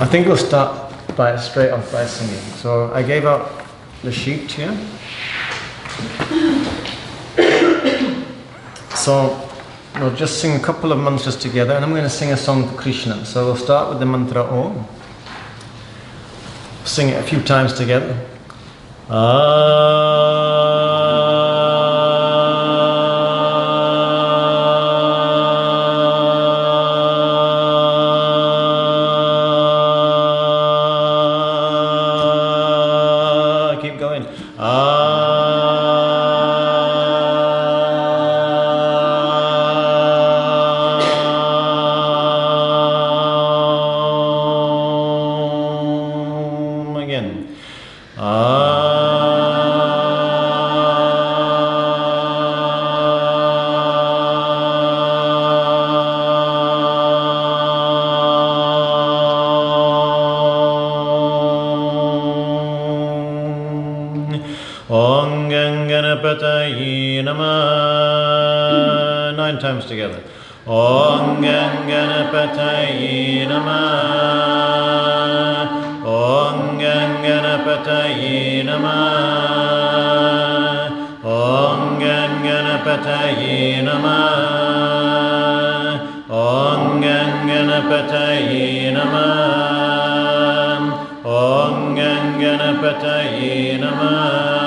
I think we'll start by straight off by singing. So I gave out the sheet here. So we'll just sing a couple of mantras together, and I'm going to sing a song to Kṛṣṇa. So we'll start with the mantra Om. Sing it a few times together. Keep going. Again. Om Ganganapataye Namah. 9 times together. Om Ganganapataye Namah. Om Ganganapataye Namah. Om Ganganapataye Namah. Om Ganganapataye Namah. Om Ganganapataye Namah.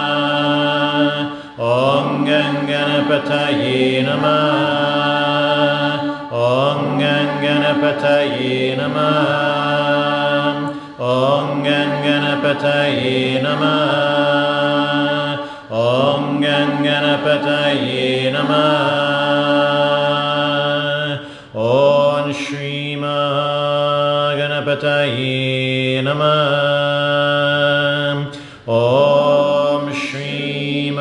Om Ganganapataye Namah. Om Ganganapataye Namah. Om Ganganapataye Namah. Om Ganganapataye Namah. Om Shri Ganapataye Namah. Om Shri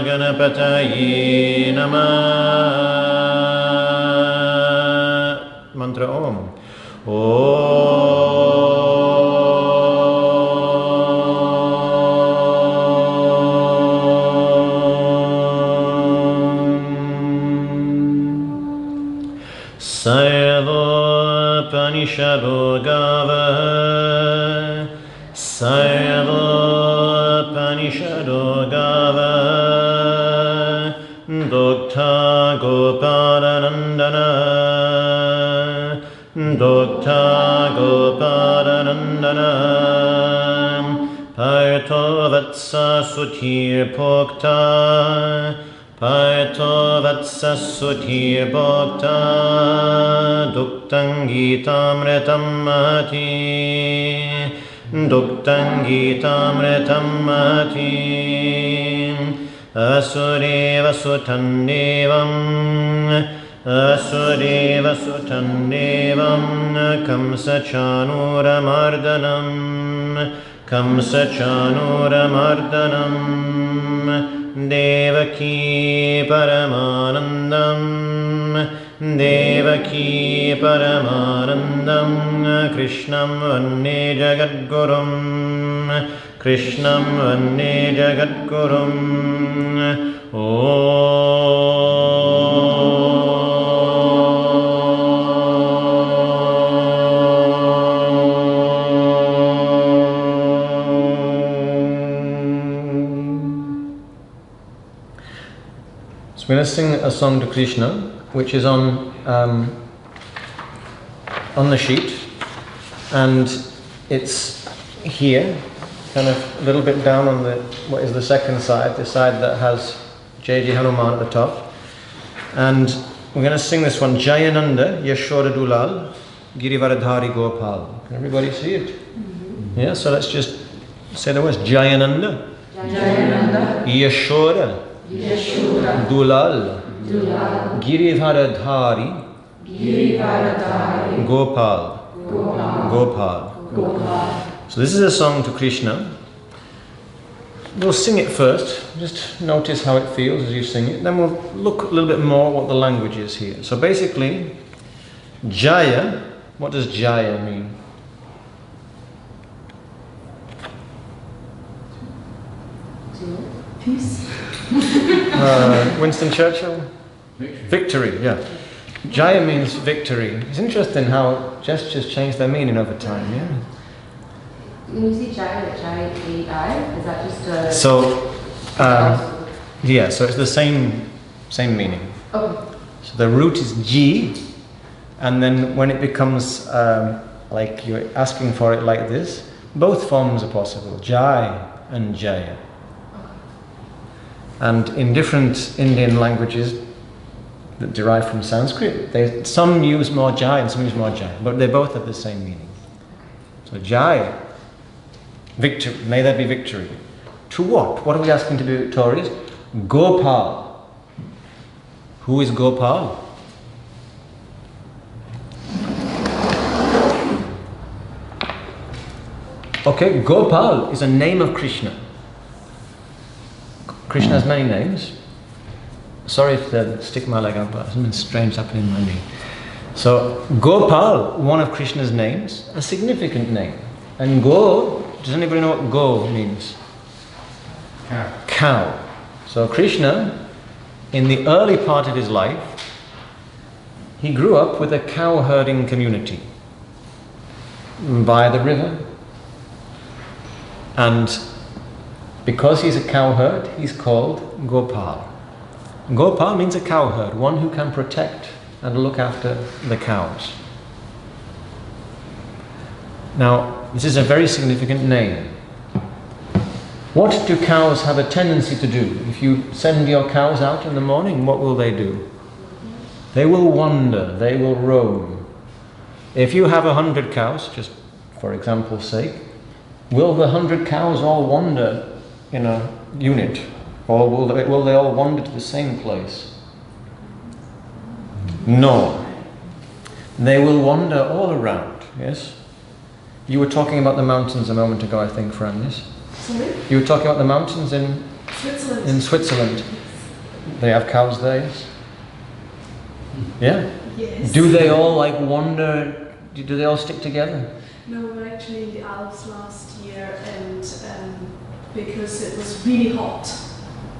Ganapataye Namah. Mantra Om. Sarvopanishado Gava. Sarvopanishado Gava. Dokta Gopalanandana. Dokta Gopalanandana. Parto Vatsa Sutir Pokta. Parto Vatsa Sutir Pokta. Duktam Gītāmritam Mahati. Duktam Gītāmritam Mahati. Asureva Sutam Devam. Asureva Sutam Devam. Kamsa Chanura Mardanam. Kamsa Chanura Mardanam. Devaki Paramanandam. Devaki Paramanandam. Kṛṣṇam Vande Jagadgurum. Kṛṣṇam Vande Jagadgurum. So we're going to sing a song to Kṛṣṇa, which is on the sheet, and it's here, kind of a little bit down on what is the second side, the side that has J.J. Hanuman at the top. And we're going to sing this one, Jayananda, Yaśoda Dulal, Girivaradhari Gopal. Can everybody see it? Mm-hmm. Yeah, so let's just say the words, Jayananda, Jayananda, Yaśoda, Yaśoda, Dulal, Dulal, Girivaradhari, Girivaradhari, Gopal, Gopal, Gopal, Gopal. So this is a song to Kṛṣṇa. We'll sing it first, just notice how it feels as you sing it. Then we'll look a little bit more what the language is here. So basically, Jaya, what does Jaya mean? Peace. Winston Churchill? Victory, yeah. Jaya means victory. It's interesting how gestures change their meaning over time, yeah? When you see Jaya, J-A-I, is that just a... So, yeah, so it's the same meaning. Okay. So the root is Ji, and then when it becomes like you're asking for it like this, both forms are possible, Jai and Jaya. And in different Indian languages that derive from Sanskrit, some use more Jai and some use more Jai, but they both have the same meaning. So Jai, victory, may there be victory. To what? What are we asking to be victorious? Gopal. Who is Gopal? Okay, Gopal is a name of Kṛṣṇa. Kṛṣṇa has many names. Sorry if I stick my leg out, but something strange happening in my knee. So, Gopal, one of Kṛṣṇa's names, a significant name. And Go, does anybody know what Go means? Cow. Cow. So Kṛṣṇa, in the early part of his life, he grew up with a cow herding community by the river. And because he's a cowherd, he's called Gopal. Gopal means a cowherd, one who can protect and look after the cows. Now, this is a very significant name. What do cows have a tendency to do? If you send your cows out in the morning, what will they do? They will wander, they will roam. If you have 100 cows, just for example's sake, will the 100 cows all wander in a unit? Or will they all wander to the same place? No. They will wander all around, yes? You were talking about the mountains a moment ago, I think, Fran, yes? Sorry? You were talking about the mountains in Switzerland. In Switzerland. They have cows there, yes? Yeah? Yes. Do they all like wander? Do they all stick together? No, we were actually in the Alps last year, and because it was really hot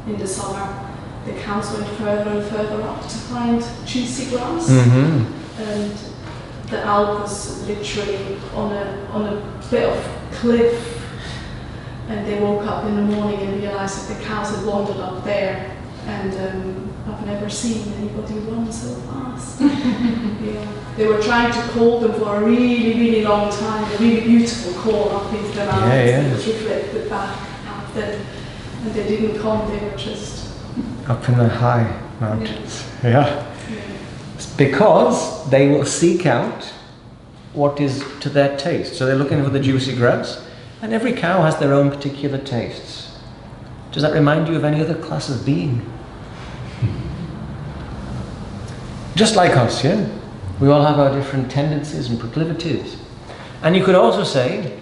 in the summer, the cows went further and further up to find juicy grass. Mm-hmm. And the Alp was literally on a bit of cliff. And they woke up in the morning and realized that the cows had wandered up there. And I've never seen anybody run so fast. Yeah. They were trying to call them for a really, really long time, a really beautiful call up into the mountains. Yeah, yeah. It was reflected back at them. And they didn't come, they were just... Up in the high mountains. Yeah. Yeah. It's because they will seek out what is to their taste. So they're looking for the juicy grass. And every cow has their own particular tastes. Does that remind you of any other class of being? Just like us, yeah? We all have our different tendencies and proclivities. And you could also say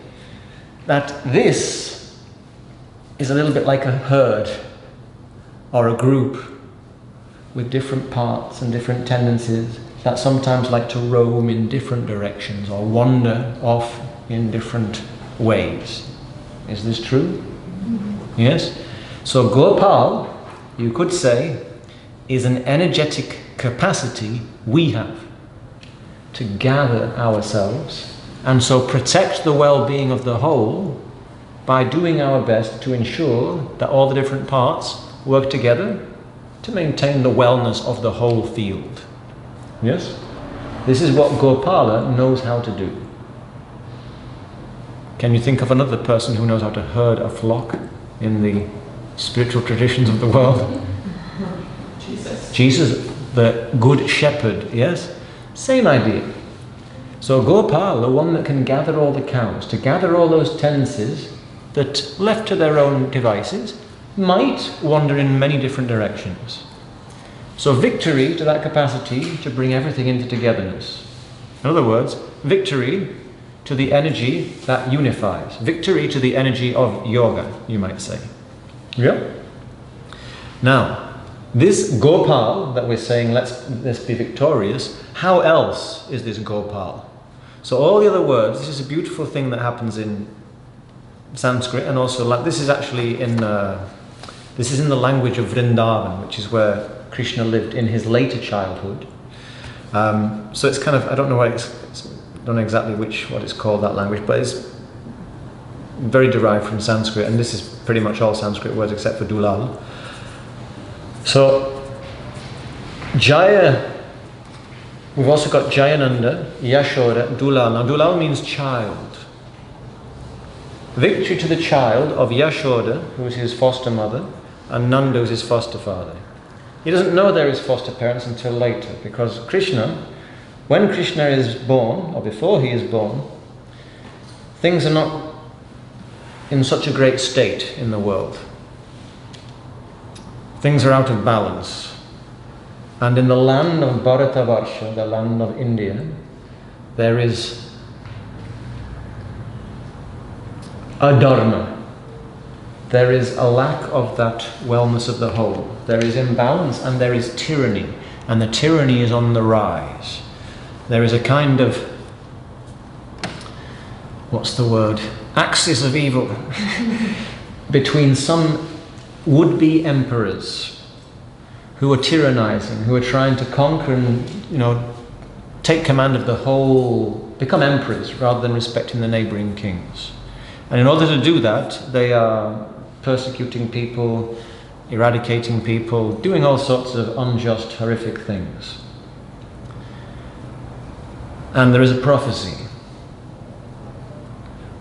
that this is a little bit like a herd or a group with different parts and different tendencies that sometimes like to roam in different directions or wander off in different ways. Is this true? Mm-hmm. Yes? So Gopal, you could say, is an energetic capacity we have to gather ourselves and so protect the well-being of the whole by doing our best to ensure that all the different parts work together to maintain the wellness of the whole field. Yes? This is what Gopala knows how to do. Can you think of another person who knows how to herd a flock in the spiritual traditions of the world? Jesus. Jesus, the good shepherd, yes? Same idea. So Gopal, the one that can gather all the cows, to gather all those tendencies that, left to their own devices, might wander in many different directions. So victory to that capacity to bring everything into togetherness. In other words, victory to the energy that unifies. Victory to the energy of yoga, you might say. Yeah? Now, this Gopal that we're saying, let's be victorious, how else is this Gopal? So all the other words, this is a beautiful thing that happens in Sanskrit, and also this is actually in the language of Vrindavan, which is where Kṛṣṇa lived in his later childhood. So it's kind of, I don't know what don't know exactly what it's called, that language, but it's very derived from Sanskrit, and this is pretty much all Sanskrit words except for Dulal. So Jaya, we've also got Jayananda, Yaśoda, Dulal. Now Dulal means child. Victory to the child of Yaśoda, who is his foster mother, and Nanda is his foster father. He doesn't know they're his foster parents until later, because Kṛṣṇa, when Kṛṣṇa is born, or before he is born, things are not in such a great state in the world. Things are out of balance. And in the land of Bharatavarsha, the land of India, there is adharma. There is a lack of that wellness of the whole. There is imbalance and there is tyranny. And the tyranny is on the rise. There is a kind of, what's the word? Axis of evil between some would-be emperors who are tyrannizing, who are trying to conquer and, take command of the whole, become emperors rather than respecting the neighboring kings. And in order to do that, they are persecuting people, eradicating people, doing all sorts of unjust, horrific things. And there is a prophecy.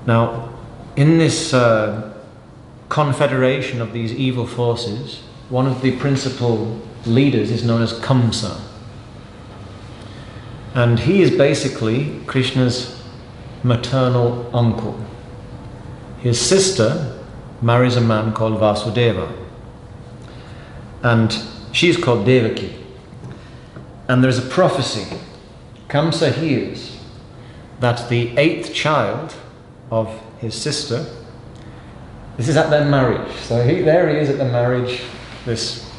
Now, in this confederation of these evil forces, one of the principal leaders is known as Kamsa. And he is basically Krishna's maternal uncle. His sister marries a man called Vasudeva. And she's called Devaki. And there's a prophecy. Kamsa hears that the 8th child of his sister, this is at their marriage. So there he is at the marriage, this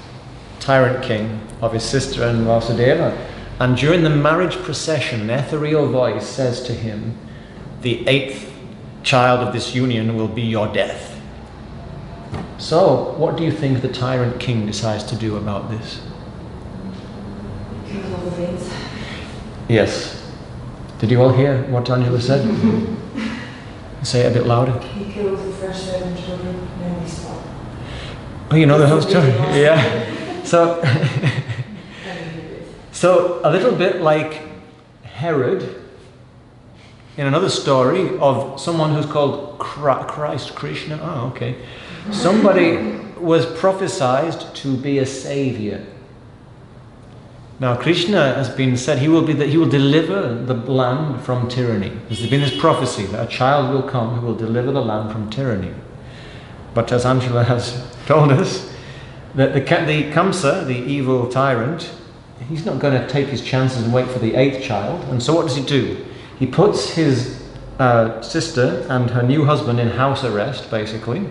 tyrant king of his sister and Vasudeva. And during the marriage procession, an ethereal voice says to him, the 8th child of this union will be your death. So, what do you think the tyrant king decides to do about this? Kills all the veins. Yes. Did you all hear what Angela said? Say it a bit louder. He kills the first 7 children, and then we stop. Oh, you know the whole story? Yeah. So, so a little bit like Herod, in another story of someone who's called Kṛṣṇa. Oh, okay. Somebody was prophesied to be a savior. Now, Kṛṣṇa has been said he will deliver the land from tyranny. There's been this prophecy that a child will come who will deliver the land from tyranny. But as Angela has told us, that the Kamsa, the evil tyrant, he's not going to take his chances and wait for the 8th child. And so what does he do? He puts his sister and her new husband in house arrest, basically.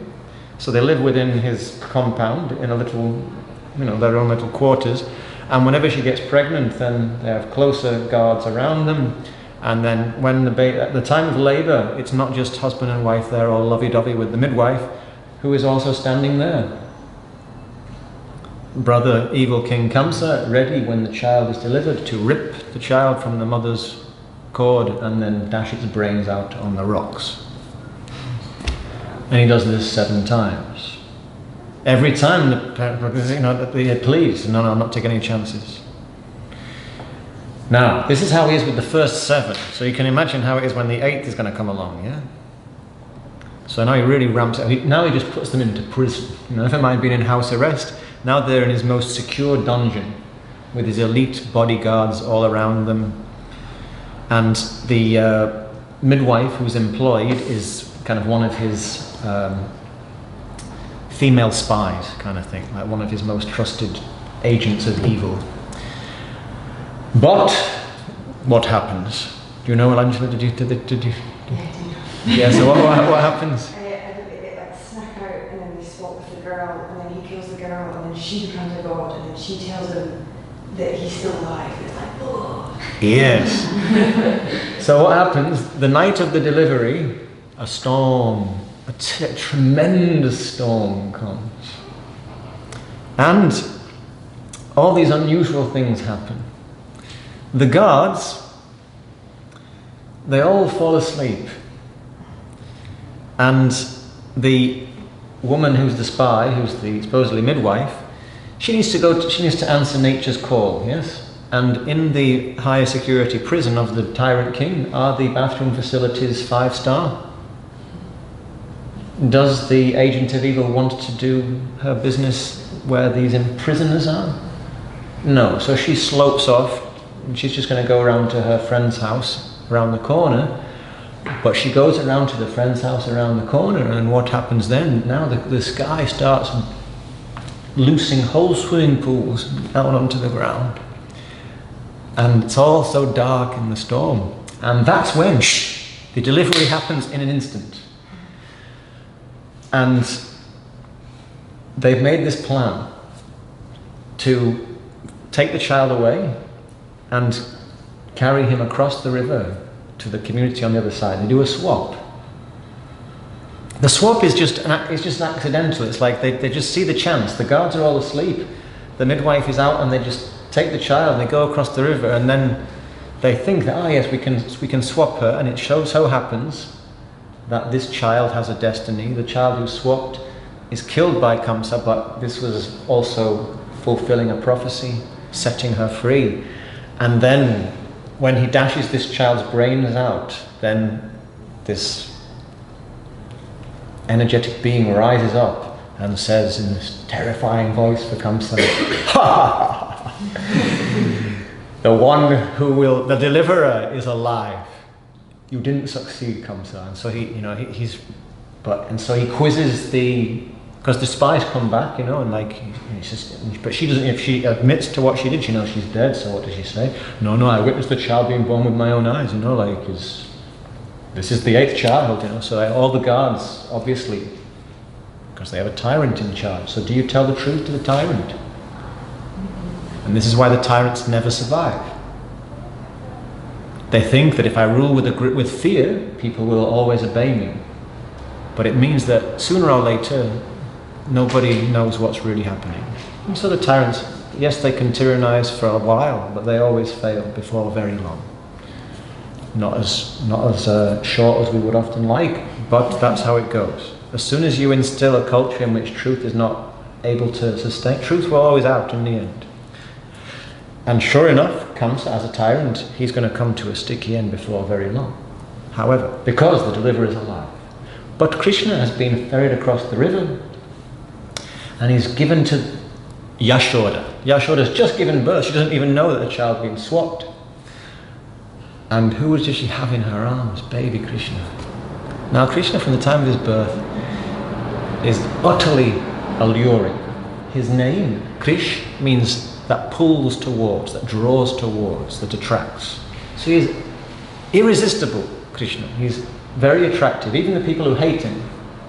So they live within his compound in a little, their own little quarters. And whenever she gets pregnant, then they have closer guards around them. And then when at the time of labour, it's not just husband and wife, they're all lovey-dovey with the midwife, who is also standing there. Brother evil King Kamsa, ready when the child is delivered to rip the child from the mother's cord and then dash its brains out on the rocks. And he does this 7 times. Every time the parent, please, no, I'm not taking any chances. Now, this is how he is with the first 7. So you can imagine how it is when the 8th is going to come along, yeah? So now he really ramps it. Now he just puts them into prison. Never mind being in house arrest. Now they're in his most secure dungeon with his elite bodyguards all around them. And the midwife who's employed is kind of one of his female spies, kind of thing, like one of his most trusted agents of evil. But what happens? Do you know, Angela? Did you? Yeah, I do. Yeah. So what happens? They snack out, and then they swap with the girl, and then he kills the girl, and then she becomes a god, and then she tells him that he's still alive. And it's like, oh. Yes. So what happens? The night of the delivery, a storm, a tremendous storm comes. And all these unusual things happen. The guards, they all fall asleep. And the woman who's the spy, who's the supposedly midwife, she needs to answer nature's call, yes? And in the higher security prison of the tyrant king, are the bathroom facilities 5-star? Does the agent of evil want to do her business where these prisoners are? No, so she slopes off, and she's just going to go around to her friend's house around the corner. But she goes around to the friend's house around the corner, and what happens then? Now the sky starts loosing whole swimming pools down onto the ground. And it's all so dark in the storm. And that's when the delivery happens in an instant. And they've made this plan to take the child away and carry him across the river to the community on the other side. They do a swap. The swap is just accidental. It's like they just see the chance. The guards are all asleep. The midwife is out, and they just take the child and they go across the river, and then they think that, oh yes, we can swap her, and it so happens that this child has a destiny. The child who swapped is killed by Kṛṣṇa, but this was also fulfilling a prophecy, setting her free. And then when he dashes this child's brains out, then this energetic being rises up and says in this terrifying voice for Kṛṣṇa, "Ha! The deliverer is alive. You didn't succeed, Kṛṣṇa." And so he quizzes because the spies come back, but she doesn't. If she admits to what she did, she knows she's dead. So what does she say? No, I witnessed the child being born with my own eyes. This is the 8th child. So all the guards, obviously, because they have a tyrant in charge. So do you tell the truth to the tyrant? And this is why the tyrants never survive. They think that if I rule with fear, people will always obey me. But it means that sooner or later, nobody knows what's really happening. And so the tyrants, yes, they can tyrannize for a while, but they always fail before very long. Not as short as we would often like, but that's how it goes. As soon as you instill a culture in which truth is not able to sustain, truth will always out in the end. And sure enough, Kṛṣṇa as a tyrant, he's going to come to a sticky end before very long. However, because the deliverer is alive. But Kṛṣṇa has been ferried across the river, and he's given to Yaśoda. Yaśoda's just given birth. She doesn't even know that the child's been swapped. And who does she have in her arms? Baby Kṛṣṇa. Now Kṛṣṇa, from the time of his birth, is utterly alluring. His name, Krish, means that pulls towards, that draws towards, that attracts. So he's irresistible, Kṛṣṇa. He's very attractive. Even the people who hate him,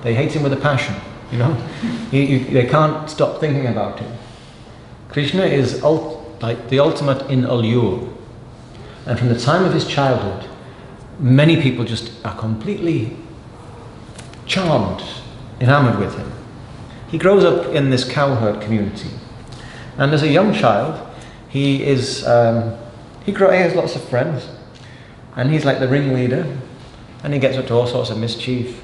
they hate him with a passion. They can't stop thinking about him. Kṛṣṇa is like the ultimate in allure. And from the time of his childhood, many people just are completely charmed, enamored with him. He grows up in this cowherd community. And as a young child, he has lots of friends. And he's like the ringleader. And he gets up to all sorts of mischief.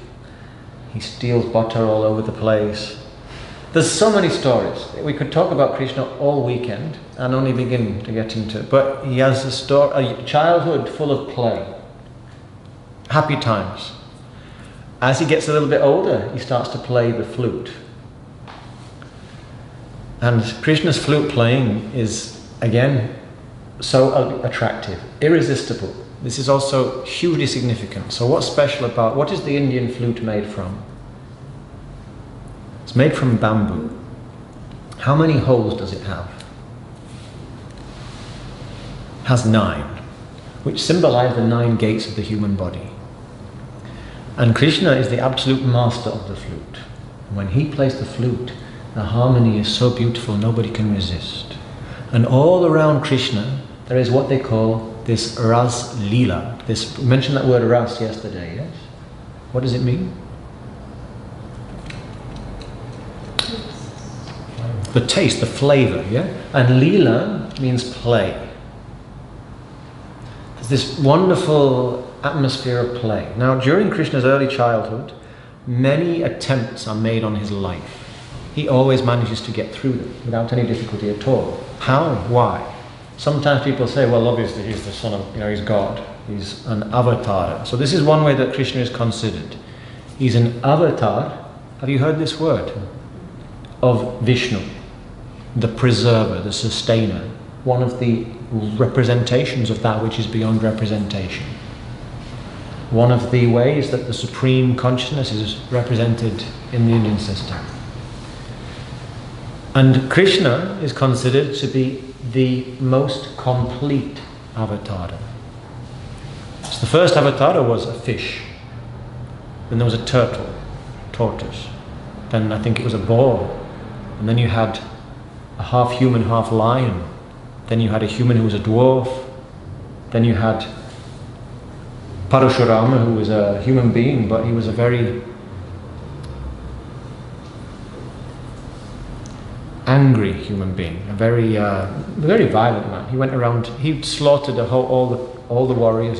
He steals butter all over the place. There's so many stories. We could talk about Kṛṣṇa all weekend and only begin to get into it. But he has a childhood full of play. Happy times. As he gets a little bit older, he starts to play the flute. And Kṛṣṇa's flute playing is, again, so attractive, irresistible. This is also hugely significant. So what's special about, what is the Indian flute made from? It's made from bamboo. How many holes does it have? It has 9, which symbolize the 9 gates of the human body. And Kṛṣṇa is the absolute master of the flute. When he plays the flute, the harmony is so beautiful, nobody can resist. And all around Kṛṣṇa, there is what they call this Ras Leela. We mentioned that word Ras yesterday, yes? What does it mean? The taste, the flavor, yeah? And Leela means play. There's this wonderful atmosphere of play. Now, during Krishna's early childhood, many attempts are made on his life. He always manages to get through them without any difficulty at all. How? Why? Sometimes people say, well, obviously he's the son of, he's God. He's an avatar. So this is one way that Krishna is considered. He's an avatar. Have you heard this word? Of Vishnu, the preserver, the sustainer. One of the representations of that which is beyond representation. One of the ways that the supreme consciousness is represented in the Indian system. And Krishna is considered to be the most complete avatar. So the first avatar was a fish. Then there was a turtle, tortoise. Then I think it was a boar. And then you had a half human, half lion. Then you had a human who was a dwarf. Then you had Parashurama, who was a human being, but he was a very angry human being, a very violent man. He went around, he slaughtered all the warriors.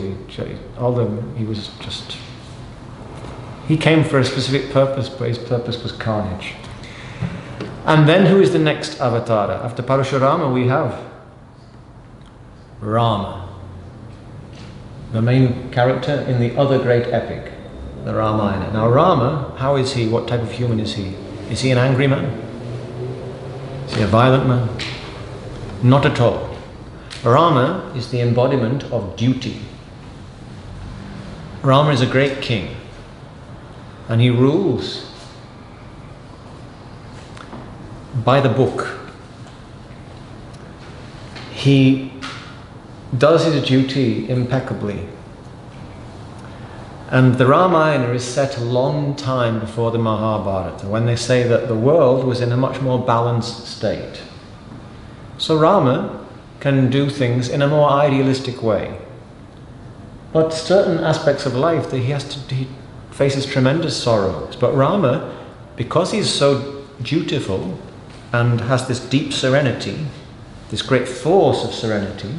He came for a specific purpose, but his purpose was carnage. And then who is the next avatar? After Parashurama we have Rama, the main character in the other great epic, the Ramayana. Now Rama, how is he? What type of human is he? Is he an angry man? Is he a violent man? Not at all. Rama is the embodiment of duty. Rama is a great king, and he rules by the book. He does his duty impeccably. And the Ramayana is set a long time before the Mahabharata, when they say that the world was in a much more balanced state. So Rama can do things in a more idealistic way. But certain aspects of life that he faces tremendous sorrows. But Rama, because he's so dutiful and has this deep serenity, this great force of serenity,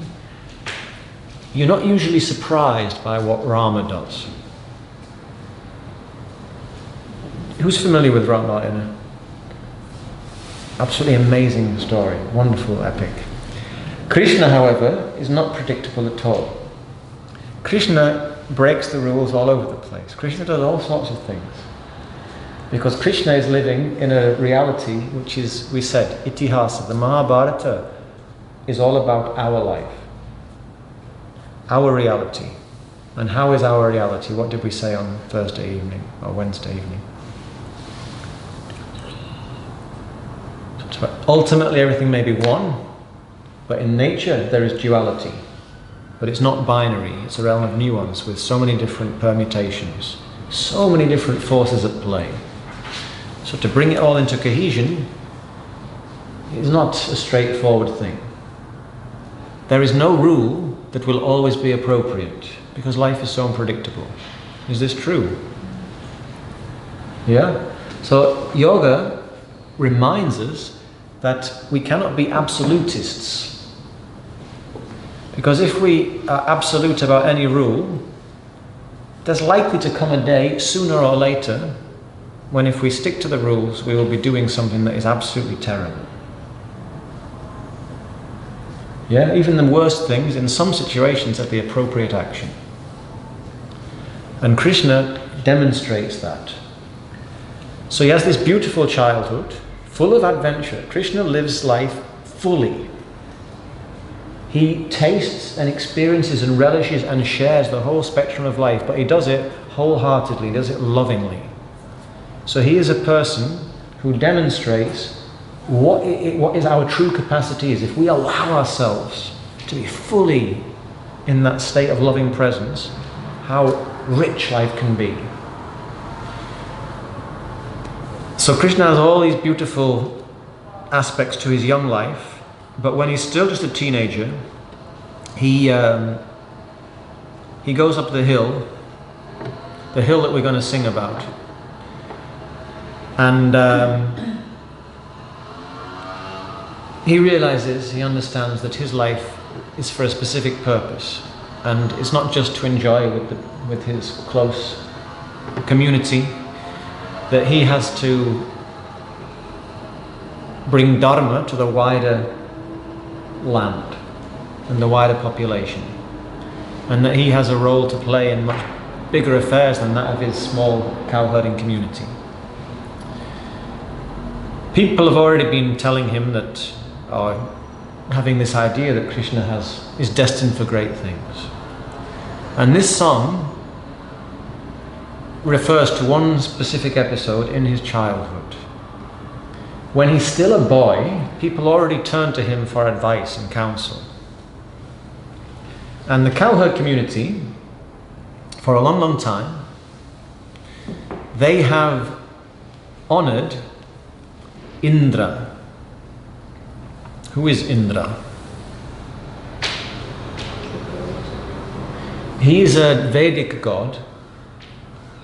you're not usually surprised by what Rama does. Who's familiar with Ramayana? Absolutely amazing story, wonderful epic. Kṛṣṇa, however, is not predictable at all. Kṛṣṇa breaks the rules all over the place. Kṛṣṇa does all sorts of things. Because Kṛṣṇa is living in a reality which is, we said, itihasa. The Mahabharata is all about our life. Our reality. And how is our reality? What did we say on Thursday evening or Wednesday evening? Ultimately everything may be one, but in nature there is duality. But it's not binary, it's a realm of nuance with so many different permutations, so many different forces at play. So to bring it all into cohesion is not a straightforward thing. There is no rule that will always be appropriate, because life is so unpredictable. Is this true? Yeah? So yoga reminds us that we cannot be absolutists. Because if we are absolute about any rule, there's likely to come a day, sooner or later, when if we stick to the rules, we will be doing something that is absolutely terrible. Yeah, even the worst things, in some situations, are the appropriate action. And Kṛṣṇa demonstrates that. So he has this beautiful childhood, full of adventure. Kṛṣṇa lives life fully. He tastes and experiences and relishes and shares the whole spectrum of life, but he does it wholeheartedly, he does it lovingly. So he is a person who demonstrates what is our true capacity is. If we allow ourselves to be fully in that state of loving presence, how rich life can be. So Kṛṣṇa has all these beautiful aspects to his young life, but when he's still just a teenager, he goes up the hill that we're going to sing about, and he realizes, he understands that his life is for a specific purpose, And it's not just to enjoy with his close community, that he has to bring Dharma to the wider land and the wider population, and that he has a role to play in much bigger affairs than that of his small cowherding community. People have already been telling him that, or having this idea that Kṛṣṇa is destined for great things. And this song refers to one specific episode in his childhood. When he's still a boy, people already turn to him for advice and counsel. And the cowherd community, for a long, long time, they have honored Indra. Who is Indra? He is a Vedic god,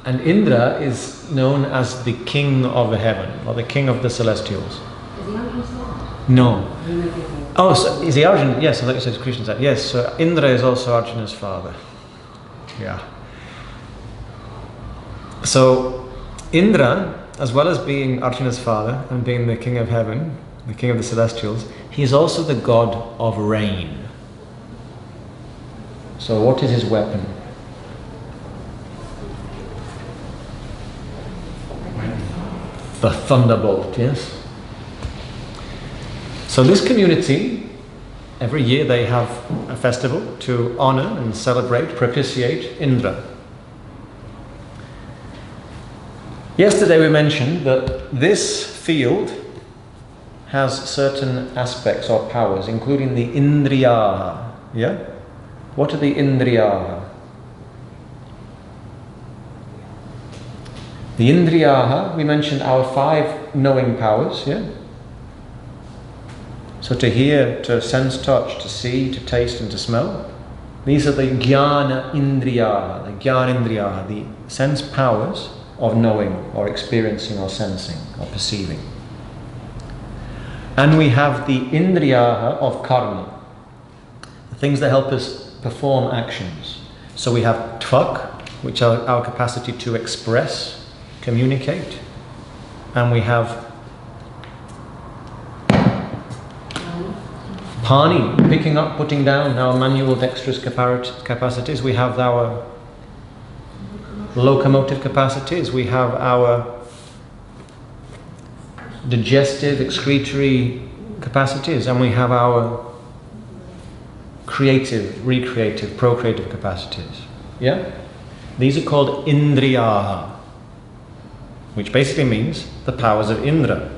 and Indra is known as the king of the heaven, or the king of the celestials. Is he Arjuna's dad? No. Oh, so is he Arjuna? Yes, I thought you said Kṛṣṇa's dad. Yes, so Indra is also Arjuna's father. Yeah. So Indra, as well as being Arjuna's father and being the king of heaven, the king of the celestials, he is also the god of rain. So what is his weapon? The thunderbolt, yes. So this community, every year they have a festival to honor and celebrate, propitiate Indra. Yesterday we mentioned that this field has certain aspects or powers, including the Indriyaha. Yeah? What are the Indriyaha? The Indriyaha, we mentioned our 5 knowing powers, yeah? So to hear, to sense, touch, to see, to taste and to smell. These are the Jnana Indriyaha, the Jnana Indriyaha, the sense powers of knowing or experiencing or sensing or perceiving. And we have the Indriyaha of karma, the things that help us perform actions. So we have tvak, which are our capacity to express, communicate, and we have pani, picking up, putting down, our manual dexterous capacities. We have our locomotive capacities, we have our digestive, excretory capacities, and we have our creative, recreative, procreative capacities. Yeah? These are called Indriyaha, which basically means the powers of Indra.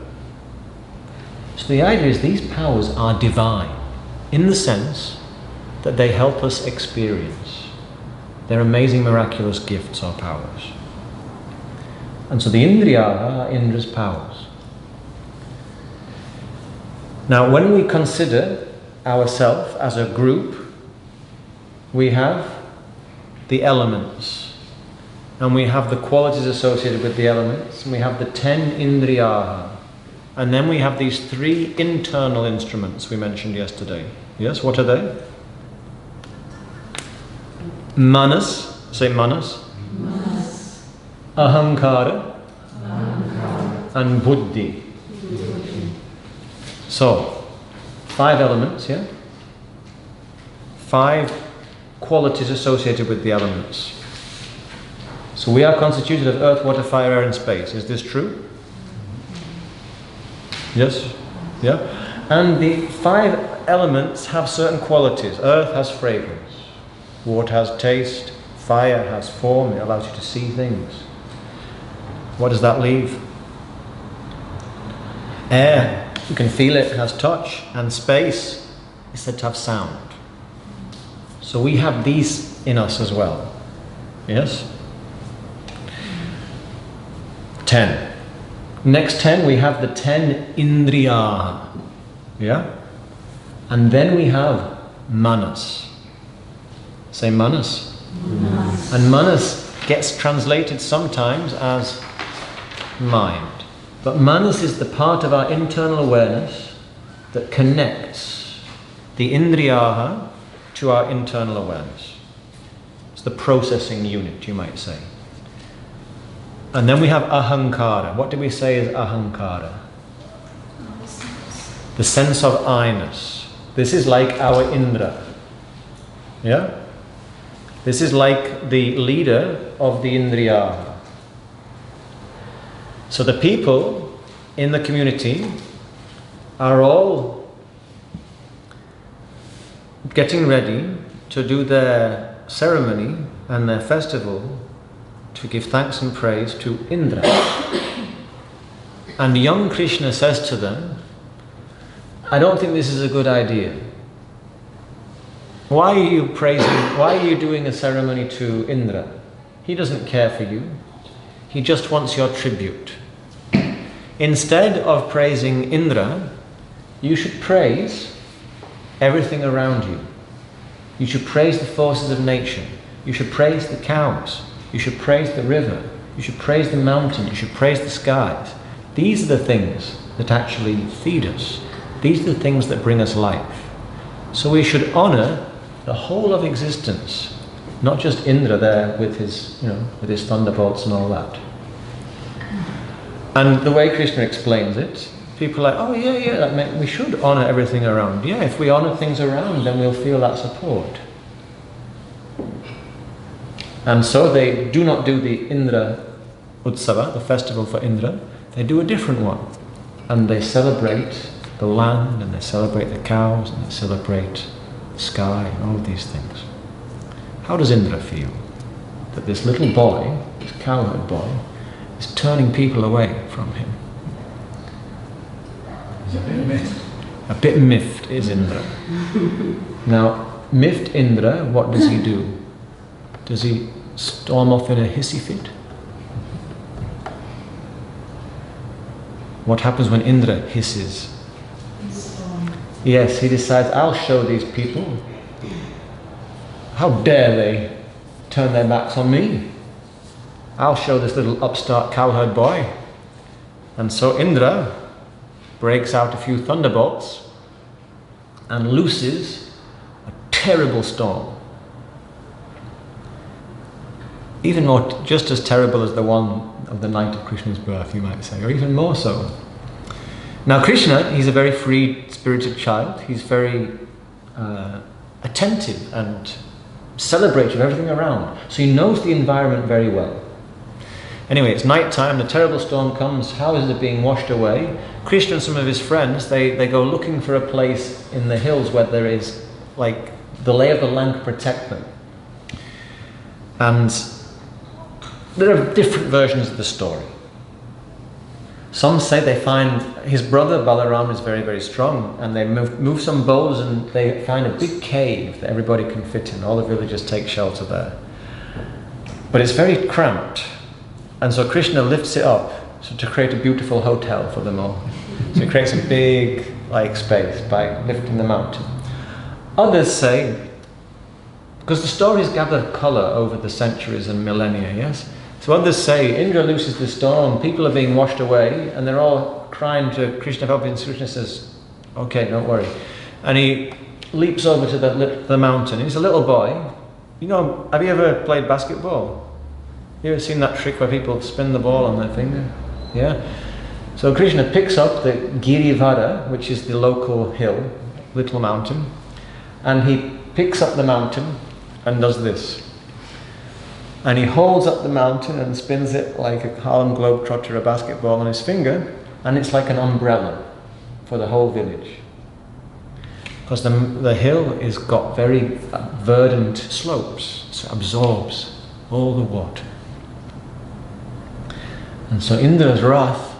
So the idea is these powers are divine in the sense that they help us experience. They're amazing, miraculous gifts or powers. And so the Indriyaha are Indra's powers. Now, when we consider ourselves as a group, we have the elements, and we have the qualities associated with the elements, and we have the 10 Indriyaha, and then we have these 3 internal instruments we mentioned yesterday. Yes, what are they? Manas, say manas. Manas. Ahankara. Ahankara. And buddhi. So, 5 elements, yeah? 5 qualities associated with the elements. So we are constituted of earth, water, fire, air and space. Is this true? Yes? Yeah? And the 5 elements have certain qualities. Earth has fragrance. Water has taste. Fire has form. It allows you to see things. What does that leave? Air, you can feel it, has touch. And space is said to have sound. So we have these in us as well. Yes? 10. Next 10, we have the 10 Indriyaha. Yeah? And then we have Manas. Say Manas. Manas. And Manas gets translated sometimes as mind. But Manas is the part of our internal awareness that connects the Indriyaha to our internal awareness. the processing unit, you might say. And then we have ahankara. What do we say is ahankara? The sense of I-ness. This is like our Indra. Yeah? This is like the leader of the Indriya. So the people in the community are all getting ready to do their ceremony and their festival to give thanks and praise to Indra. And young Kṛṣṇa says to them, I don't think this is a good idea. Why are you doing a ceremony to Indra? He doesn't care for you. He just wants your tribute. Instead of praising Indra, you should praise everything around you. You should praise the forces of nature. You should praise the cows. You should praise the river. You should praise the mountain. You should praise the skies. These are the things that actually feed us. These are the things that bring us life. So we should honor the whole of existence, not just Indra there with his, with his thunderbolts and all that. And the way Kṛṣṇa explains it, people are like, oh yeah, that meant we should honor everything around. Yeah, if we honor things around, then we'll feel that support. And so they do not do the Indra Utsava, the festival for Indra. They do a different one. And they celebrate the land, and they celebrate the cows, and they celebrate the sky, and all of these things. How does Indra feel? That this little boy, this cowherd boy, is turning people away from him. He's a bit miffed. A bit miffed is Indra. Now, miffed Indra, what does he do? Does he storm off in a hissy fit? What happens when Indra hisses? Yes, he decides, I'll show these people. How dare they turn their backs on me? I'll show this little upstart cowherd boy. And so Indra breaks out a few thunderbolts and looses a terrible storm. Even more, just as terrible as the one of the night of Kṛṣṇa's birth, you might say, or even more so. Now Kṛṣṇa, he's a very free-spirited child. He's very attentive and celebrative of everything around. So he knows the environment very well. Anyway, it's night time, the terrible storm comes. How is it being washed away? Kṛṣṇa and some of his friends, they go looking for a place in the hills where there is, like, the lay of the land to protect them. And there are different versions of the story. Some say they find his brother Balaram is very, very strong, and they move some boulders and they find a big cave that everybody can fit in. All the villagers take shelter there. But it's very cramped, and so Kṛṣṇa lifts it up to create a beautiful hotel for them all. So he creates a big space by lifting the mountain. Others say, because the stories gather colour over the centuries and millennia, yes? So others say, Indra looses the storm, people are being washed away, and they're all crying to Kṛṣṇa, help, and Kṛṣṇa says, okay, don't worry. And he leaps over to the mountain. He's a little boy. Have you ever played basketball? You ever seen that trick where people spin the ball on their finger? Yeah? So Kṛṣṇa picks up the Girivara, which is the local hill, little mountain, and he picks up the mountain and does this. And he holds up the mountain and spins it like a Harlem Globetrotter, a basketball on his finger, and it's like an umbrella for the whole village. Because the hill has got very verdant slopes, so it absorbs all the water. And so Indra's wrath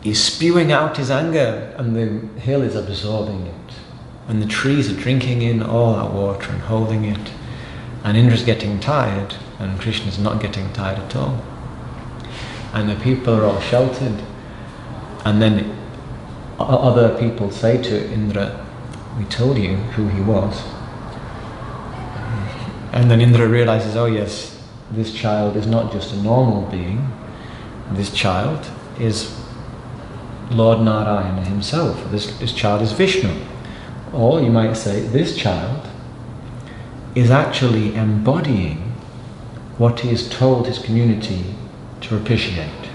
is spewing out his anger, and the hill is absorbing it. And the trees are drinking in all that water and holding it. And Indra's getting tired, and Kṛṣṇa's not getting tired at all. And the people are all sheltered. And then other people say to Indra, we told you who he was. And then Indra realizes, oh yes, this child is not just a normal being. This child is Lord Narayana himself. This child is Vishnu. Or you might say, this child is actually embodying what he has told his community to propitiate.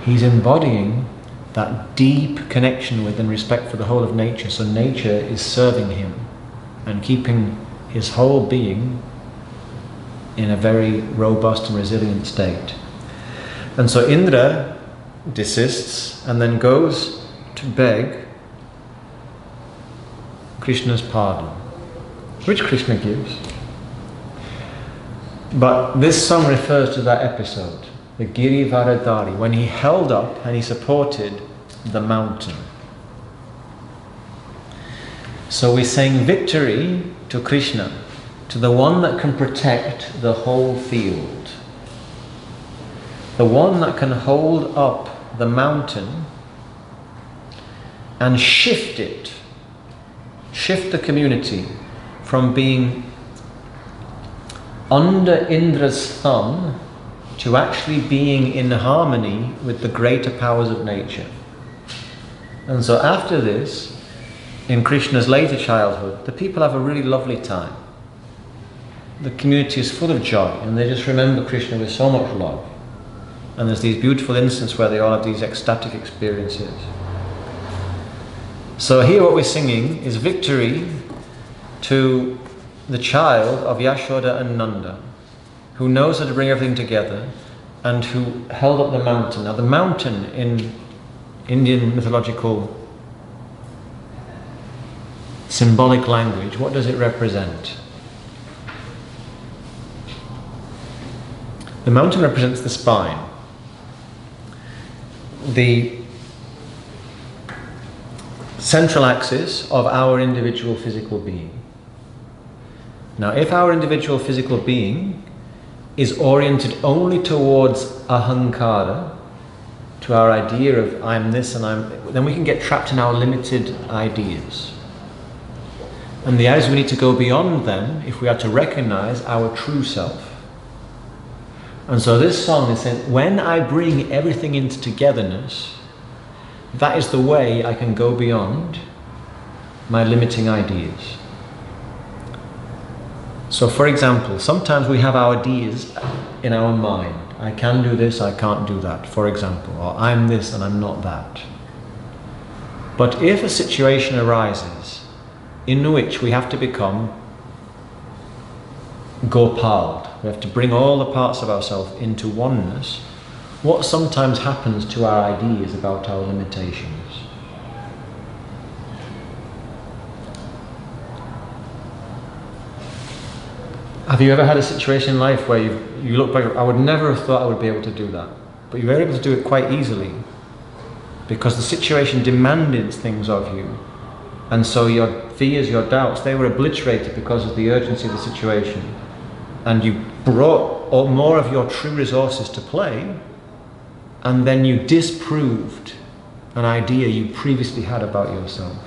He's embodying that deep connection with and respect for the whole of nature, so nature is serving him and keeping his whole being in a very robust and resilient state. And so Indra desists and then goes to beg Krishna's pardon, which Krishna gives. But this song refers to that episode, the Giri Varadari, when he held up and he supported the mountain. So we sang victory to Krishna, to the one that can protect the whole field, the one that can hold up the mountain and shift it, shift the community from being under Indra's thumb to actually being in harmony with the greater powers of nature. And so after this, in Krishna's later childhood, the people have a really lovely time. The community is full of joy and they just remember Krishna with so much love. And there's these beautiful instances where they all have these ecstatic experiences. So here what we're singing is victory to the child of Yaśoda and Nanda, who knows how to bring everything together and who held up the mountain. Now the mountain in Indian mythological symbolic language, what does it represent? The mountain represents the spine, the central axis of our individual physical being. Now, if our individual physical being is oriented only towards ahankara, to our idea of I'm this and then we can get trapped in our limited ideas. And the idea is we need to go beyond them if we are to recognize our true self. And so this song is saying, when I bring everything into togetherness, that is the way I can go beyond my limiting ideas. So for example, sometimes we have our ideas in our mind. I can do this, I can't do that, for example. Or I'm this and I'm not that. But if a situation arises in which we have to become Gopal, we have to bring all the parts of ourselves into oneness, what sometimes happens to our ideas about our limitations? Have you ever had a situation in life where you look back, I would never have thought I would be able to do that, but you were able to do it quite easily because the situation demanded things of you, and so your fears, your doubts, they were obliterated because of the urgency of the situation, and you brought more of your true resources to play, and then you disproved an idea you previously had about yourself.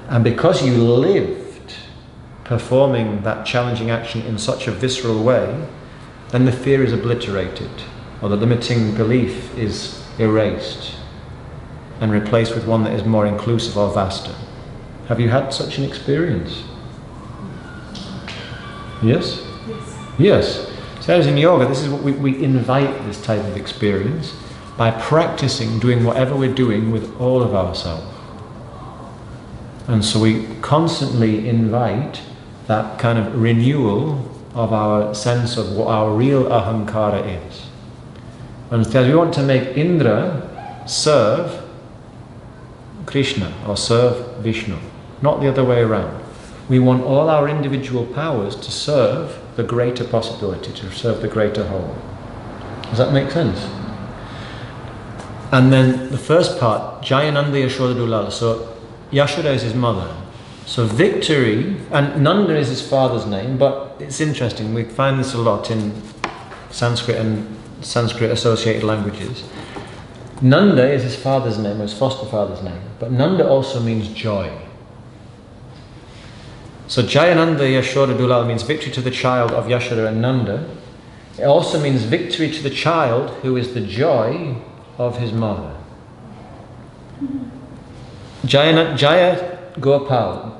And because you lived performing that challenging action in such a visceral way, then the fear is obliterated, or the limiting belief is erased and replaced with one that is more inclusive or vaster. Have you had such an experience? Yes? Yes. So as in yoga, this is what we invite this type of experience by practicing doing whatever we're doing with all of ourselves. And so we constantly invite that kind of renewal of our sense of what our real ahankara is. And instead we want to make Indra serve Krishna or serve Vishnu, not the other way around. We want all our individual powers to serve the greater possibility, to serve the greater whole. Does that make sense? And then the first part, Jayananda, Yaśoda, Dulal. So Yaśoda is his mother. So victory, and Nanda is his father's name, but it's interesting, we find this a lot in Sanskrit and Sanskrit associated languages. Nanda is his father's name, or his foster father's name, but Nanda also means joy. So Jayananda, Yaśoda, Dulal means victory to the child of Yaśoda and Nanda. It also means victory to the child who is the joy of his mother. Jaya Gopal,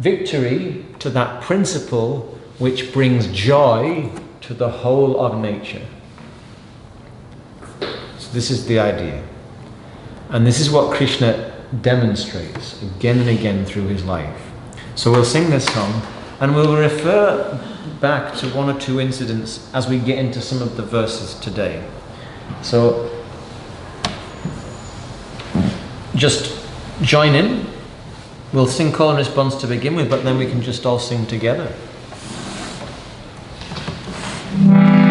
victory to that principle which brings joy to the whole of nature. So this is the idea. And this is what Kṛṣṇa demonstrates again and again through his life. So we'll sing this song and we'll refer back to one or two incidents as we get into some of the verses today. So just join in. We'll sing call and response to begin with, but then we can just all sing together. Dulal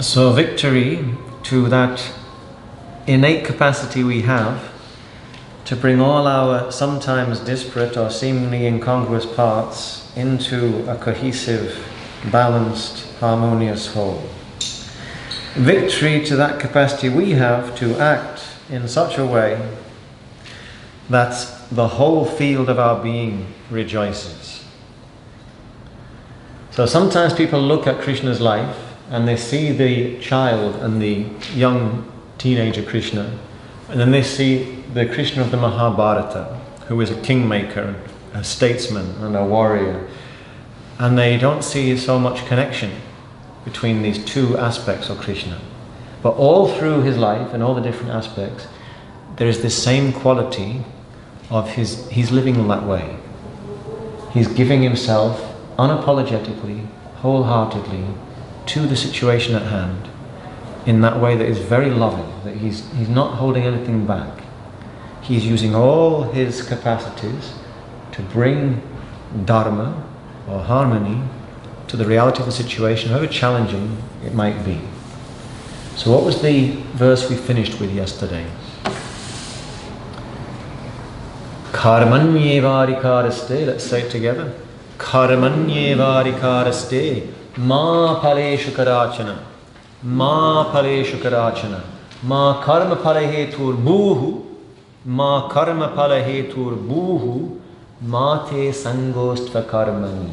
So victory to that innate capacity we have to bring all our sometimes disparate or seemingly incongruous parts into a cohesive, balanced, harmonious whole. Victory to that capacity we have to act in such a way that the whole field of our being rejoices. So sometimes people look at Krishna's life and they see the child and the young teenager Krishna, and then they see the Krishna of the Mahabharata, who is a kingmaker, a statesman and a warrior, and they don't see so much connection between these two aspects of Krishna. But all through his life and all the different aspects, there is this same quality of he's living in that way. He's giving himself unapologetically, wholeheartedly to the situation at hand in that way that is very loving, that he's not holding anything back. He's using all his capacities to bring dharma or harmony to the reality of the situation, however challenging it might be. So what was the verse we finished with yesterday? Karmanyevarikaraste, let's say it together. Karmanyevarikaraste ma paleshu karachana, ma paleshu karachana, ma karma palahetur bhuhu, ma karma palahetur bhuhu, mate sangostva karmani,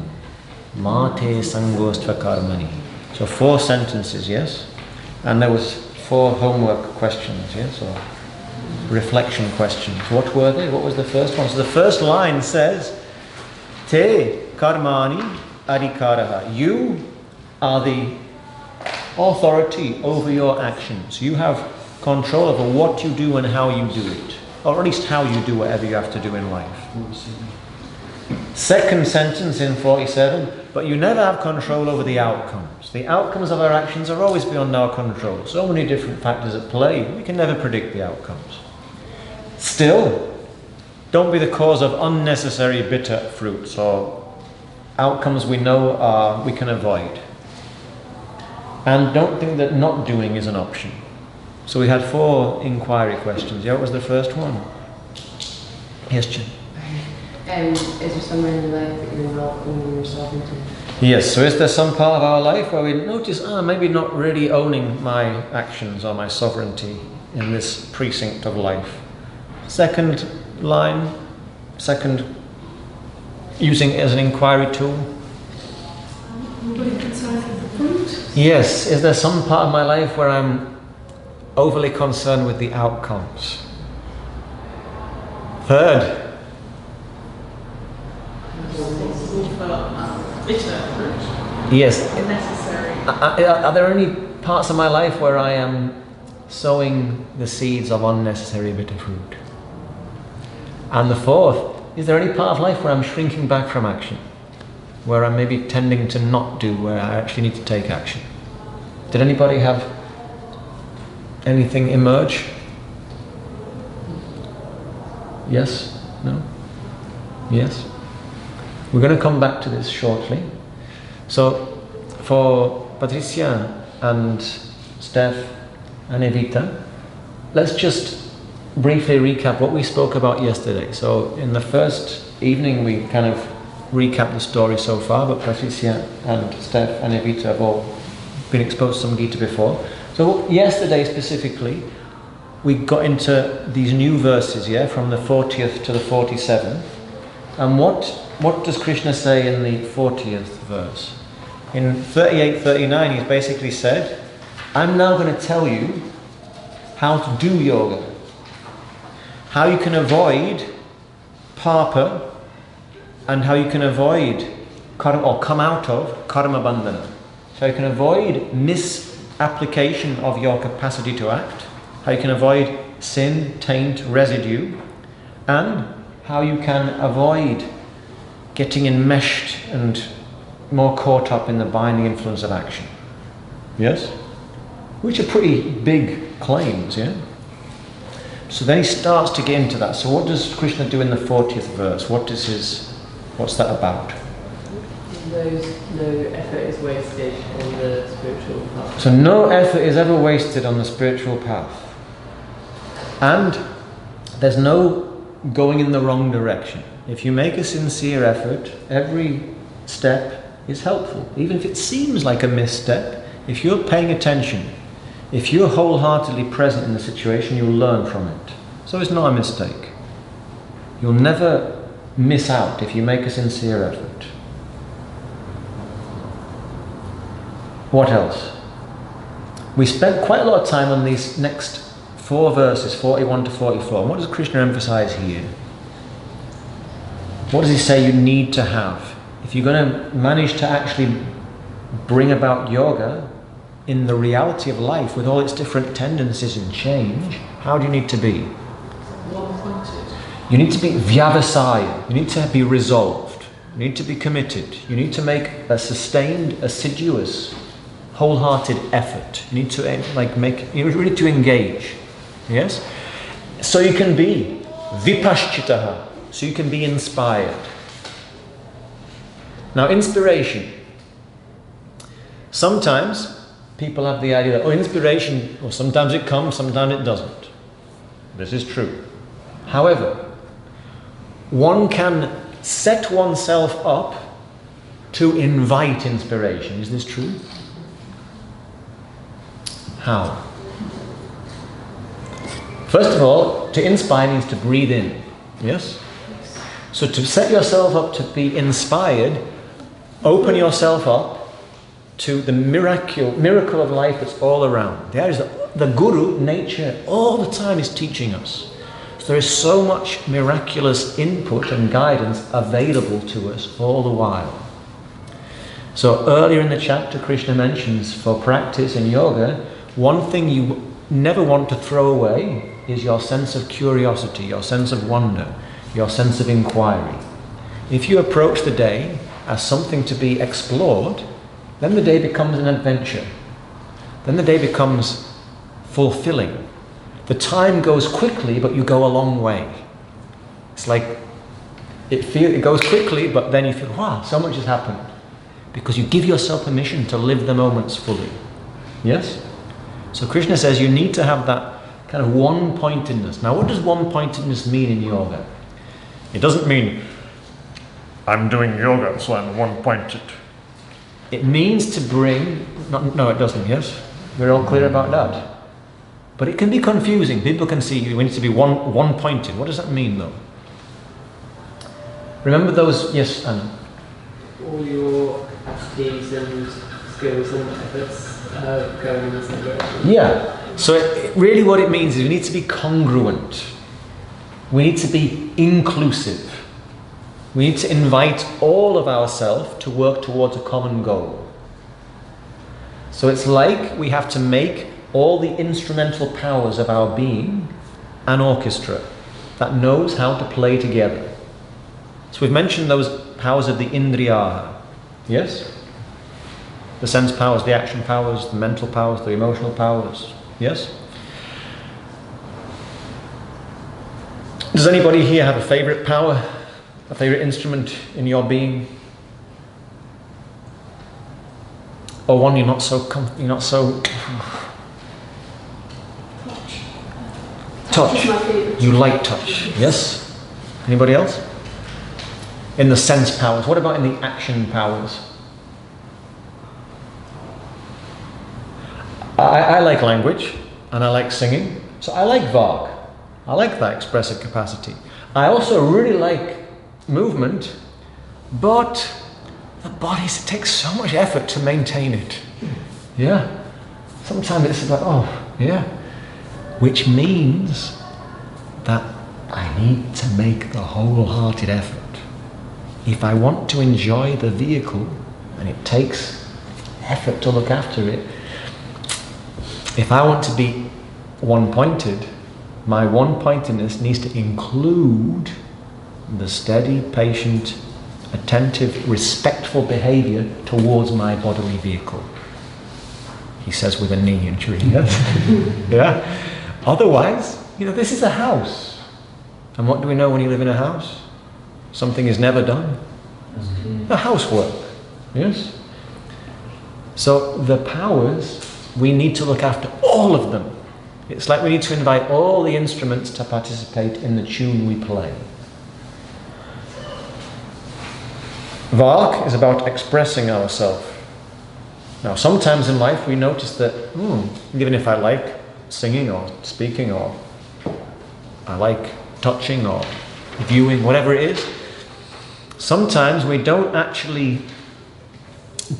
mate sangostva karmani. So 4 sentences, yes? And there was 4 homework questions, yes? Or reflection questions. What were they? What was the first one? So the first line says, Te karmani adhikaraha. You are the authority over your actions. You have control over what you do and how you do it. Or at least how you do whatever you have to do in life. Second sentence in 47, but you never have control over the outcomes. The outcomes of our actions are always beyond our control. So many different factors at play. We can never predict the outcomes. Still, don't be the cause of unnecessary bitter fruits or outcomes we know we can avoid. And don't think that not doing is an option. So we had 4 inquiry questions. Yeah, what was the first one? Yes, Jim. Is there somewhere in your life that you're not owning yourself into? Yes, so is there some part of our life where we notice, maybe not really owning my actions or my sovereignty in this precinct of life? Second line, using it as an inquiry tool. Overly concerned with the fruit. Yes, is there some part of my life where I'm overly concerned with the outcomes? Third. Bitter fruit. Yes. Unnecessary. Are there any parts of my life where I am sowing the seeds of unnecessary bitter fruit? And the fourth, is there any part of life where I'm shrinking back from action? Where I'm maybe tending to not do, where I actually need to take action? Did anybody have anything emerge? Yes? No? Yes? We're going to come back to this shortly. So, for Patricia and Steph and Evita, let's just briefly recap what we spoke about yesterday. So, in the first evening, we kind of recapped the story so far, but Patricia and Steph and Evita have all been exposed to some Gītā before. So, yesterday specifically, we got into these new verses, yeah, from the 40th to the 47th. And what does Kṛṣṇa say in the 40th verse? In 38-39, he's basically said, I'm now going to tell you how to do yoga. How you can avoid papa and how you can avoid karma, or come out of karma bandhana. So you can avoid misapplication of your capacity to act, how you can avoid sin, taint, residue, and how you can avoid getting enmeshed and more caught up in the binding influence of action. Yes? Which are pretty big claims, yeah? So then he starts to get into that. So what does Kṛṣṇa do in the 40th verse? What's that about? No effort is wasted on the spiritual path. So no effort is ever wasted on the spiritual path. And there's no going in the wrong direction. If you make a sincere effort, every step is helpful. Even if it seems like a misstep, if you're paying attention, if you're wholeheartedly present in the situation, you'll learn from it. So it's not a mistake. You'll never miss out if you make a sincere effort. What else? We spent quite a lot of time on these next 4 verses, 41 to 44. And what does Kṛṣṇa emphasize here? What does he say you need to have? If you're going to manage to actually bring about yoga in the reality of life with all its different tendencies and change, how do you need to be? One-pointed. You need to be vyavasaya. You need to be resolved. You need to be committed. You need to make a sustained, assiduous, wholehearted effort. You need to you really to engage. Yes? So you can be vipaschitaha. So you can be inspired. Now, inspiration. Sometimes people have the idea that, inspiration, well, sometimes it comes, sometimes it doesn't. This is true. However, one can set oneself up to invite inspiration. Is this true? How? First of all, to inspire means to breathe in. Yes? So to set yourself up to be inspired, open yourself up to the miracle of life that's all around. The idea is that the Guru, nature, all the time is teaching us. So there is so much miraculous input and guidance available to us all the while. So earlier in the chapter, Kṛṣṇa mentions for practice in yoga, one thing you never want to throw away is your sense of curiosity, your sense of wonder, your sense of inquiry. If you approach the day as something to be explored, then the day becomes an adventure. Then the day becomes fulfilling. The time goes quickly, but you go a long way. It's like it goes quickly, but then you feel, wow, so much has happened. Because you give yourself permission to live the moments fully. Yes? So Kṛṣṇa says you need to have that kind of one-pointedness. Now, what does one-pointedness mean in yoga? It doesn't mean, I'm doing yoga, so I'm one-pointed. It means to bring, no it doesn't, yes? We're all clear about that. But it can be confusing. People can see we need to be one-pointed. What does that mean, though? Remember those, yes, Anna? All your capacities and skills and efforts going in the same direction. Yeah. So really what it means is we need to be congruent. We need to be inclusive. We need to invite all of ourselves to work towards a common goal. So it's like we have to make all the instrumental powers of our being an orchestra that knows how to play together. So we've mentioned those powers of the indriya. Yes? The sense powers, the action powers, the mental powers, the emotional powers. Yes? Does anybody here have a favourite power? A favourite instrument in your being? Or one you're not so touch. Is my favourite. You like touch. Yes? Anybody else? In the sense powers. What about in the action powers? I like language and I like singing. So I like Varg. I like that expressive capacity. I also really like movement, but the body takes so much effort to maintain it. Yeah. Sometimes it's like, oh, yeah. Which means that I need to make the wholehearted effort. If I want to enjoy the vehicle, and it takes effort to look after it, if I want to be one-pointed, my one-pointedness needs to include the steady, patient, attentive, respectful behaviour towards my bodily vehicle. He says with a knee injury, yes? Yeah? Otherwise, this is a house. And what do we know when you live in a house? Something is never done. The housework. Yes? So the powers, we need to look after all of them. It's like we need to invite all the instruments to participate in the tune we play. Vark is about expressing ourselves. Now, sometimes in life we notice that, even if I like singing or speaking, or I like touching or viewing, whatever it is, sometimes we don't actually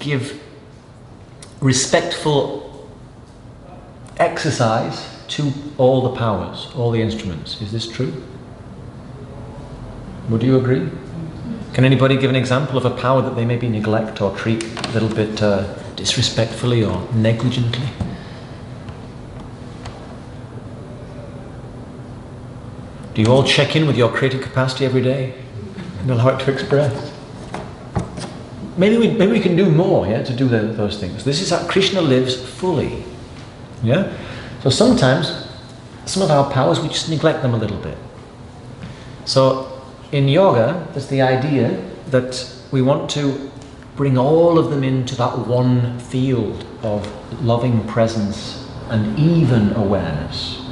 give respectful exercise to all the powers, all the instruments. Is this true? Would you agree? Can anybody give an example of a power that they maybe neglect or treat a little bit disrespectfully or negligently? Do you all check in with your creative capacity every day and allow it to express? Maybe we can do more, yeah, to do those things. This is how Kṛṣṇa lives fully. Yeah? So sometimes, some of our powers, we just neglect them a little bit. So in yoga, there's the idea that we want to bring all of them into that one field of loving presence and even awareness.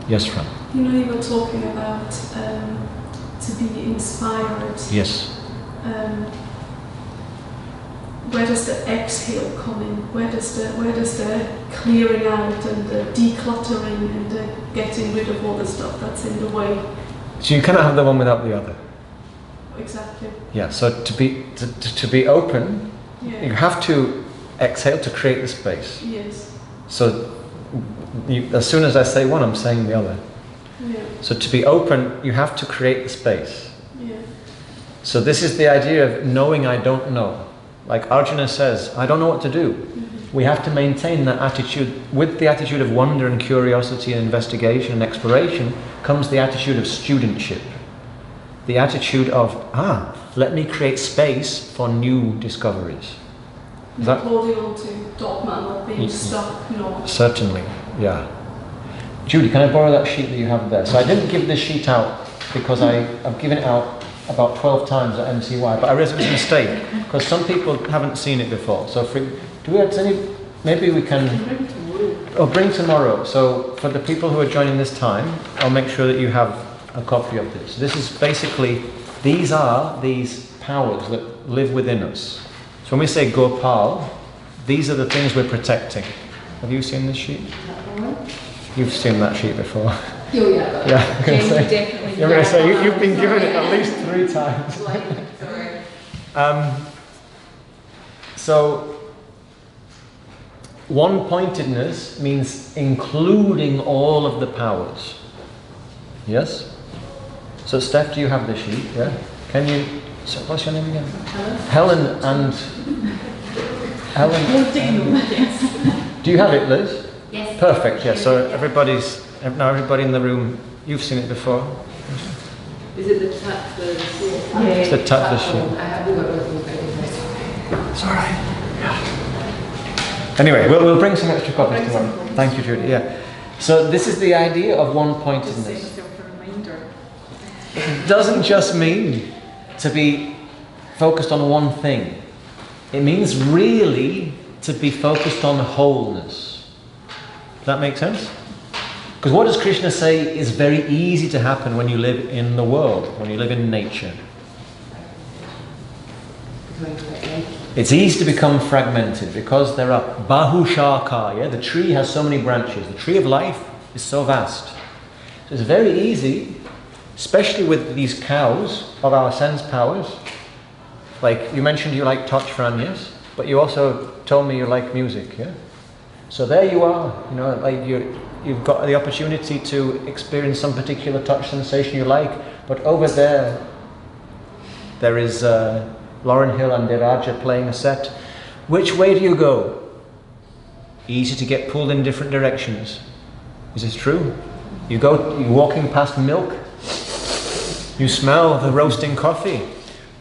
Yes, Fran? You know, you were talking about to be inspired. Yes. Where does the exhale come in? Where does the clearing out and the decluttering and the getting rid of all the stuff that's in the way? So you cannot have the one without the other. Exactly. Yeah. So to be open, Yeah. you have to exhale to create the space. Yes. So as soon as I say one, I'm saying the other. Yeah. So to be open, you have to create the space. Yeah. So this is the idea of knowing I don't know. Like Arjuna says, I don't know what to do. Mm-hmm. We have to maintain that attitude. With the attitude of wonder and curiosity and investigation and exploration comes the attitude of studentship. The attitude of, let me create space for new discoveries. Is Not that holding on to dogma, not being stuck, no. certainly, yeah. Judy, can I borrow that sheet that you have there? So I didn't give this sheet out because I've given it out about 12 times at MCY, but I realized it was a mistake because some people haven't seen it before. So do we have any, maybe we can, bring tomorrow. So for the people who are joining this time, I'll make sure that you have a copy of this. This is basically, these are these powers that live within us. So when we say Gopal, these are the things we're protecting. Have you seen this sheet? You've seen that sheet before. Oh yeah. Yeah, I'm going to say. Definitely. You're going to say you've been given it at least 3 times. Sorry. So one-pointedness means including all of the powers. Yes? So Steph, do you have the sheet? Yeah? Can you, so what's your name again? Helen and Helen. Yes. Do you have it, Liz? Yes. Perfect, yes. So everybody in the room, you've seen it before. Is it the tattler sheet? It's the tattler sheet. I haven't got nothing. It's all right. Yeah. Anyway, we'll bring some extra copies tomorrow. Thank you, Judy. Yeah. So this is the idea of one-pointedness. It doesn't just mean to be focused on one thing. It means really to be focused on wholeness. Does that make sense? Because what does Kṛṣṇa say is very easy to happen when you live in the world, when you live in nature? It's easy to become fragmented because there are bahushaka, yeah? The tree has so many branches. The tree of life is so vast. So it's very easy, especially with these cows of our sense powers. Like you mentioned you like touch, Fran, yes? But you also told me you like music, yeah? So there you are, you know, like you've got the opportunity to experience some particular touch sensation you like, but over there is Lauren Hill and Diraja playing a set. Which way do you go? Easy to get pulled in different directions. Is this true? You're walking past milk, you smell the roasting coffee,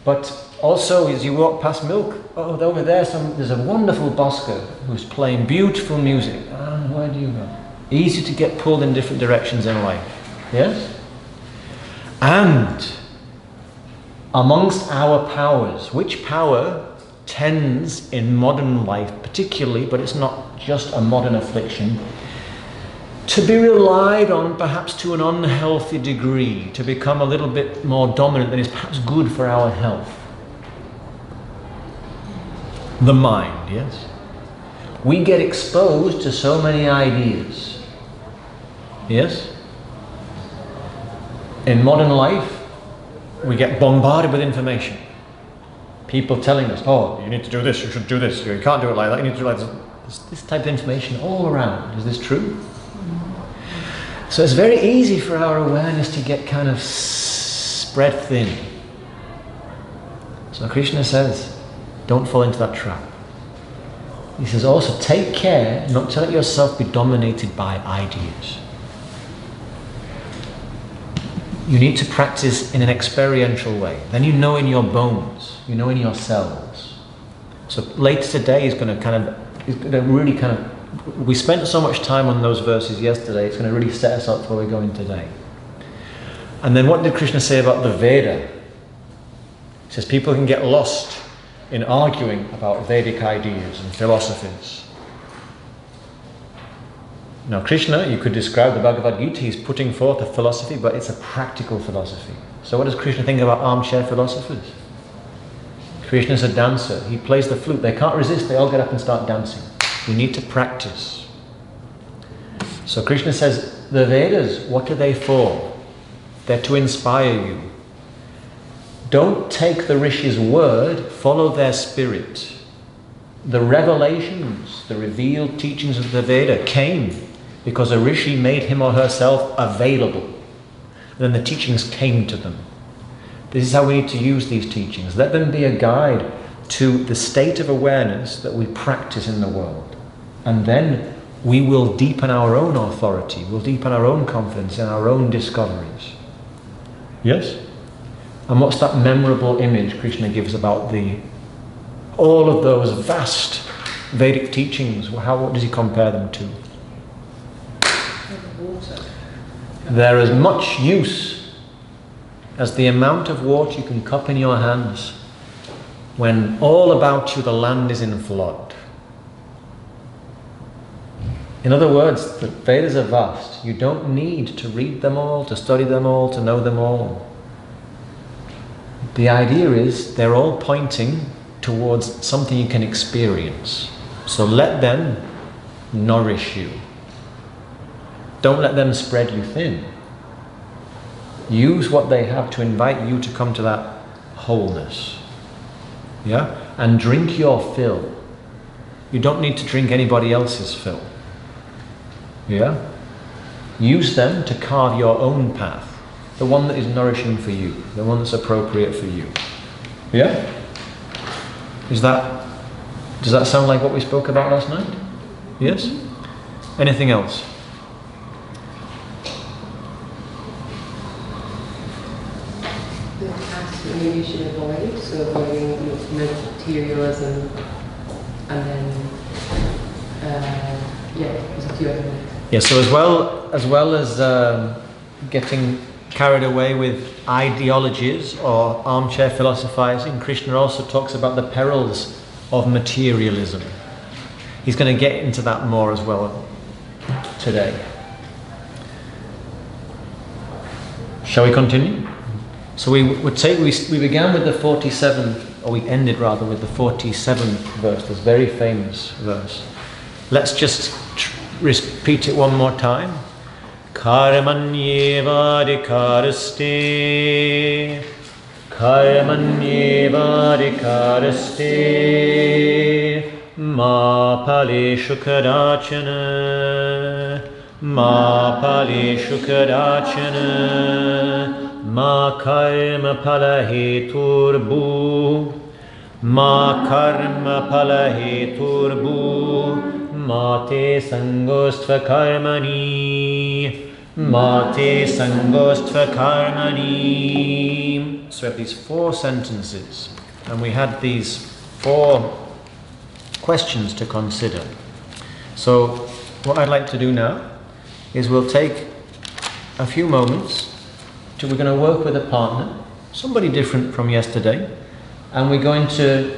but also as you walk past milk, over there's a wonderful busker who's playing beautiful music. Where do you go? Easy to get pulled in different directions in life. Yes? And amongst our powers, which power tends in modern life particularly, but it's not just a modern affliction, to be relied on perhaps to an unhealthy degree, to become a little bit more dominant than is perhaps good for our health. The mind, yes? We get exposed to so many ideas. Yes? In modern life, we get bombarded with information. People telling us, oh, you need to do this, you should do this, you can't do it like that, you need to do it like this. There's this type of information all around. Is this true? So it's very easy for our awareness to get kind of spread thin. So Kṛṣṇa says, don't fall into that trap. He says also, take care not to let yourself be dominated by ideas. You need to practice in an experiential way. Then you know in your bones, you know in your cells. So later today is going to really kind of, we spent so much time on those verses yesterday, it's going to really set us up for where we're going today. And then what did Kṛṣṇa say about the Veda? He says people can get lost in arguing about Vedic ideas and philosophies. Now Kṛṣṇa, you could describe the Bhagavad Gītā, he's putting forth a philosophy, but it's a practical philosophy. So what does Kṛṣṇa think about armchair philosophers? Kṛṣṇa's a dancer, he plays the flute, they can't resist, they all get up and start dancing. You need to practice. So Kṛṣṇa says, the Vedas, what are they for? They're to inspire you. Don't take the Rishi's word, follow their spirit. The revelations, the revealed teachings of the Veda came because a Rishi made him or herself available. Then the teachings came to them. This is how we need to use these teachings. Let them be a guide to the state of awareness that we practice in the world. And then we will deepen our own authority, we'll deepen our own confidence in our own discoveries. Yes? And what's that memorable image Kṛṣṇa gives about all of those vast Vedic teachings? What does he compare them to? Water. They're as much use as the amount of water you can cup in your hands when all about you the land is in flood. In other words, the Vedas are vast. You don't need to read them all, to study them all, to know them all. The idea is they're all pointing towards something you can experience. So let them nourish you. Don't let them spread you thin. Use what they have to invite you to come to that wholeness. Yeah? And drink your fill. You don't need to drink anybody else's fill. Yeah? Use them to carve your own path. The one that is nourishing for you. The one that's appropriate for you. Yeah? Does that sound like what we spoke about last night? Yes? Anything else? The past maybe you should avoid, so avoiding materialism, and then there's a few other ones. Yeah, so as well as getting carried away with ideologies or armchair philosophizing, Kṛṣṇa also talks about the perils of materialism. He's going to get into that more as well today. Shall we continue? So we began with the 47th, or we ended rather with the 47th verse, this very famous verse. Let's just repeat it one more time. Karmanyeva adhikaraste, karmanyeva adhikaraste, ma paleshu kadachana, ma paleshu kadachana, ma karma palaheturbu, ma karma palaheturbu, mate sangostva karmani, mate sangostva karmani. So we have these 4 sentences, and we had these 4 questions to consider. So what I'd like to do now is we'll take a few moments we're going to work with a partner, somebody different from yesterday, and we're going to